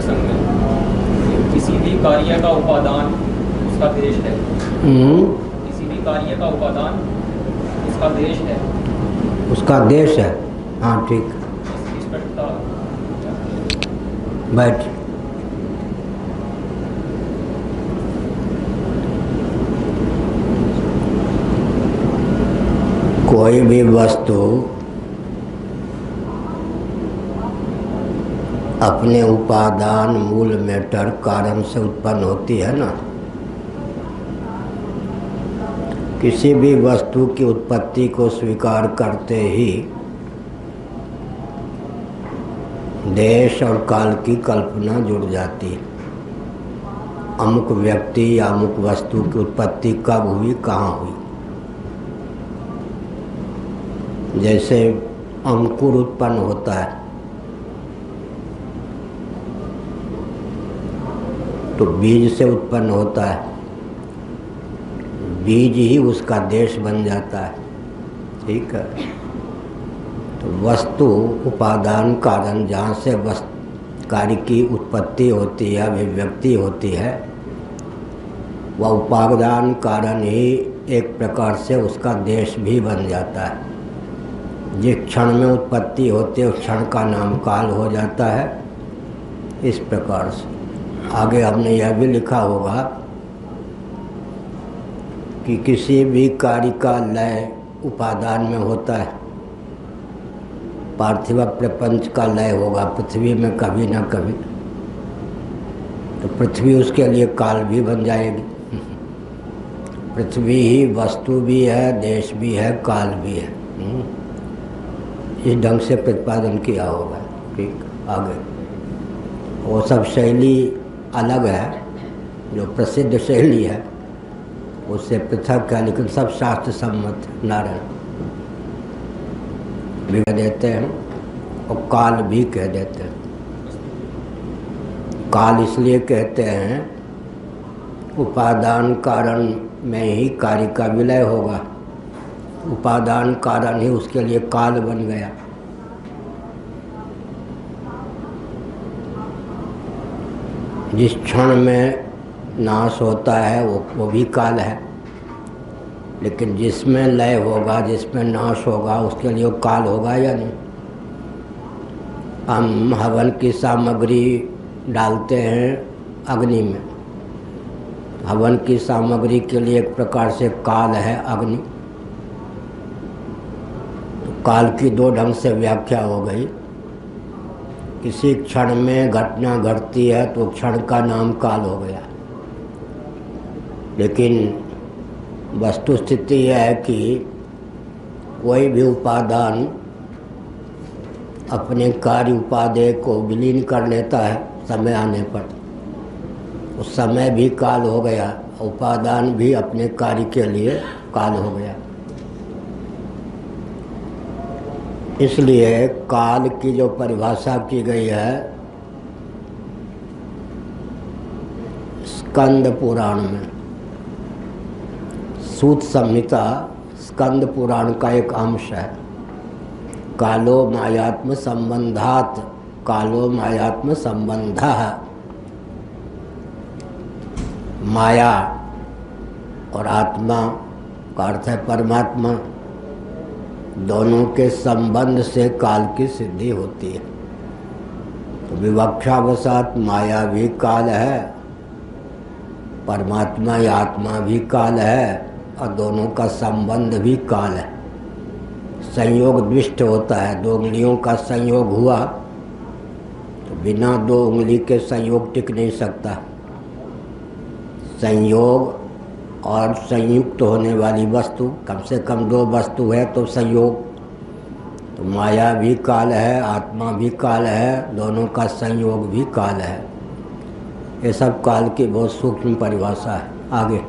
प्रसंग में किसी भी कार्य का उपादान उसका देश है। किसी भी कार्य का उपादान उसका देश है। उसका देश है। हाँ ठीक। इस पर बैठ। कोई भी वस्तु अपने उपादान मूल मैटर कारण से उत्पन्न होती है ना। किसी भी वस्तु की उत्पत्ति को स्वीकार करते ही देश और काल की कल्पना जुड़ जाती है। अमुक व्यक्ति या अमुक वस्तु की उत्पत्ति कब हुई, कहाँ हुई। जैसे अंकुर उत्पन्न होता है तो बीज से उत्पन्न होता है, बीज ही उसका देश बन जाता है। ठीक है। तो वस्तु उपादान कारण जहाँ से कार्य की उत्पत्ति होती है, अभिव्यक्ति होती है, वह उपादान कारण ही एक प्रकार से उसका देश भी बन जाता है। जिस क्षण में उत्पत्ति होती है उस क्षण का नाम काल हो जाता है। इस प्रकार से आगे हमने यह भी लिखा होगा कि किसी भी कार्य का लय उपादान में होता है। पार्थिव प्रपंच का लय होगा पृथ्वी में कभी ना कभी, तो पृथ्वी उसके लिए काल भी बन जाएगी। पृथ्वी ही वस्तु भी है, देश भी है, काल भी है। इस ढंग से प्रतिपादन किया होगा। ठीक। आगे वो सब शैली अलग है, जो प्रसिद्ध शैली है उससे पृथक है, लेकिन सब शास्त्र सम्मत नारायण भी कह देते हैं और काल भी कह देते हैं। काल इसलिए कहते हैं उपादान कारण में ही कार्य का विलय होगा, उपादान कारण ही उसके लिए काल बन गया। जिस क्षण में नाश होता है वो भी काल है, लेकिन जिसमें लय होगा, जिसमें नाश होगा, उसके लिए काल होगा या नहीं। हम हवन की सामग्री डालते हैं अग्नि में, हवन की सामग्री के लिए एक प्रकार से काल है अग्नि। तो काल की दो ढंग से व्याख्या हो गई। किसी क्षण में घटना घटती है तो क्षण का नाम काल हो गया, लेकिन वस्तु स्थिति यह है कि कोई भी उपादान अपने कार्य उपादेय को विलीन कर लेता है समय आने पर, उस समय भी काल हो गया, उपादान भी अपने कार्य के लिए काल हो गया। इसलिए काल की जो परिभाषा की गई है स्कंद पुराण में, सूत संहिता स्कंद पुराण का एक अंश है। कालो मायात्म संबंधात, कालो मायात्म संबंधः। माया और आत्मा का अर्थ है परमात्मा, दोनों के संबंध से काल की सिद्धि होती है। तो विवक्षावसात माया भी काल है, परमात्मा या आत्मा भी काल है, और दोनों का संबंध भी काल है। संयोग दृष्ट होता है, दो उंगलियों का संयोग हुआ तो बिना दो उंगली के संयोग टिक नहीं सकता। संयोग और संयुक्त होने वाली वस्तु, कम से कम दो वस्तु है तो संयोग। तो माया भी काल है, आत्मा भी काल है, दोनों का संयोग भी काल है। ये सब काल की बहुत सूक्ष्म परिभाषा है। आगे